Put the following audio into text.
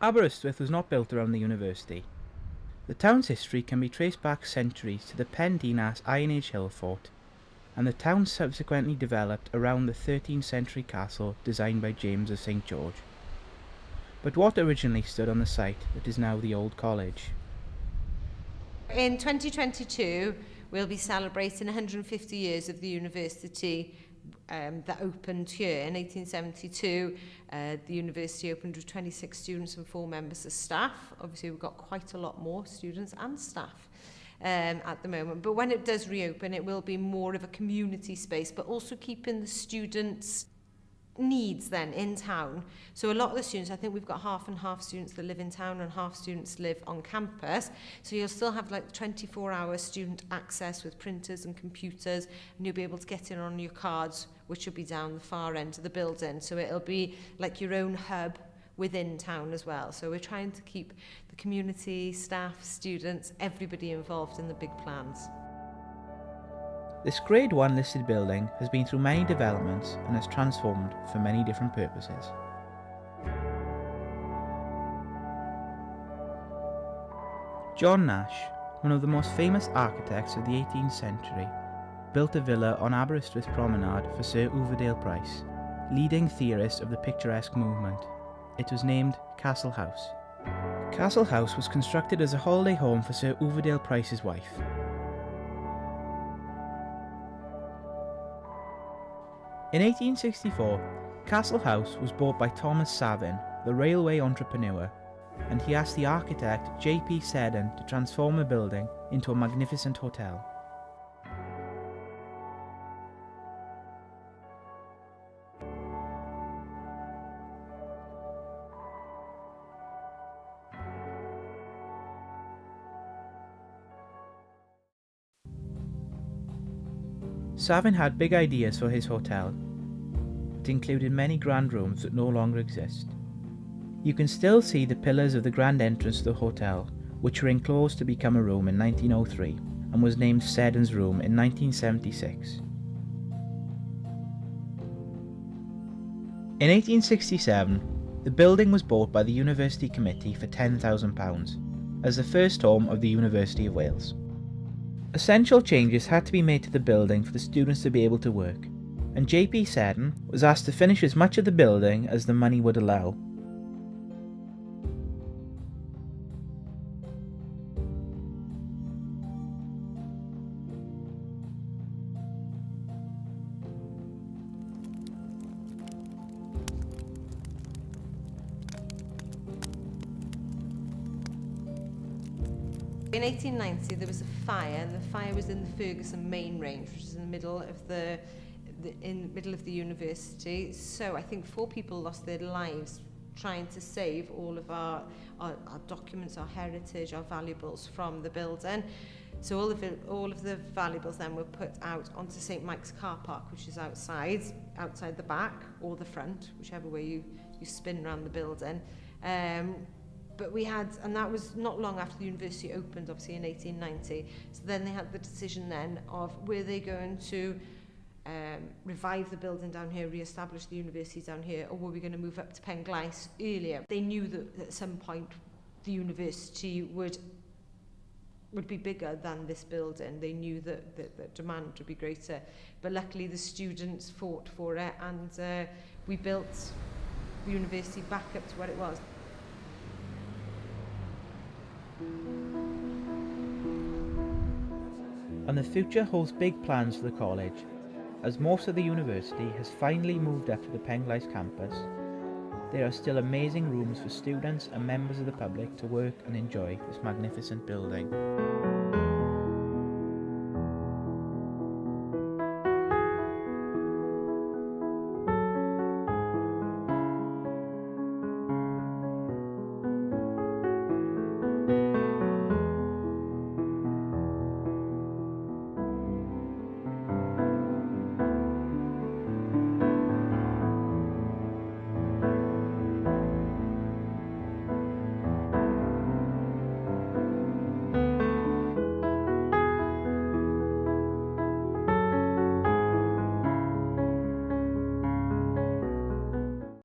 Aberystwyth was not built around the university. The town's history can be traced back centuries to the Pen Dinas Iron Age hill fort, and the town subsequently developed around the 13th century castle designed by James of St. George. But what originally stood on the site that is now the old college? In 2022, we'll be celebrating 150 years of the university that opened here in 1872. The university opened with 26 students and 4 members of staff. Obviously, we've got quite a lot more students and staff at the moment. But when it does reopen, it will be more of a community space, but also keeping the students' needs then in town. So a lot of the students, I think we've got half and half students that live in town and half students live on campus. So you'll still have like 24-hour student access with printers and computers, and you'll be able to get in on your cards, which will be down the far end of the building. So it'll be like your own hub within town as well. So we're trying to keep the community, staff, students, everybody involved in the big plans. This Grade 1 listed building has been through many developments and has transformed for many different purposes. John Nash, one of the most famous architects of the 18th century, built a villa on Aberystwyth Promenade for Sir Uverdale Price, leading theorist of the picturesque movement. It was named Castle House. Castle House was constructed as a holiday home for Sir Uverdale Price's wife. In 1864, Castle House was bought by Thomas Savin, the railway entrepreneur, and he asked the architect J.P. Seddon to transform the building into a magnificent hotel. Savin had big ideas for his hotel. It included many grand rooms that no longer exist. You can still see the pillars of the grand entrance to the hotel, which were enclosed to become a room in 1903 and was named Seddon's Room in 1976. In 1867, the building was bought by the University Committee for £10,000 as the first home of the University of Wales. Essential changes had to be made to the building for the students to be able to work, and J.P. Seddon was asked to finish as much of the building as the money would allow. In 1890, there was a fire, and the fire was in the Ferguson main range, which is in the middle of the university. So I think 4 people lost their lives trying to save all of our documents, our heritage, our valuables from the building. So all of the valuables then were put out onto St. Mike's car park, which is outside the back or the front, whichever way you spin around the building. But we had, and that was not long after the university opened, obviously in 1890. So then they had the decision then of were they going to revive the building down here, re-establish the university down here, or were we going to move up to Penglais earlier? They knew that at some point the university would be bigger than this building. They knew that the demand would be greater. But luckily the students fought for it, and we built the university back up to what it was. And the future holds big plans for the college, as most of the university has finally moved up to the Penglais campus. There are still amazing rooms for students and members of the public to work and enjoy this magnificent building.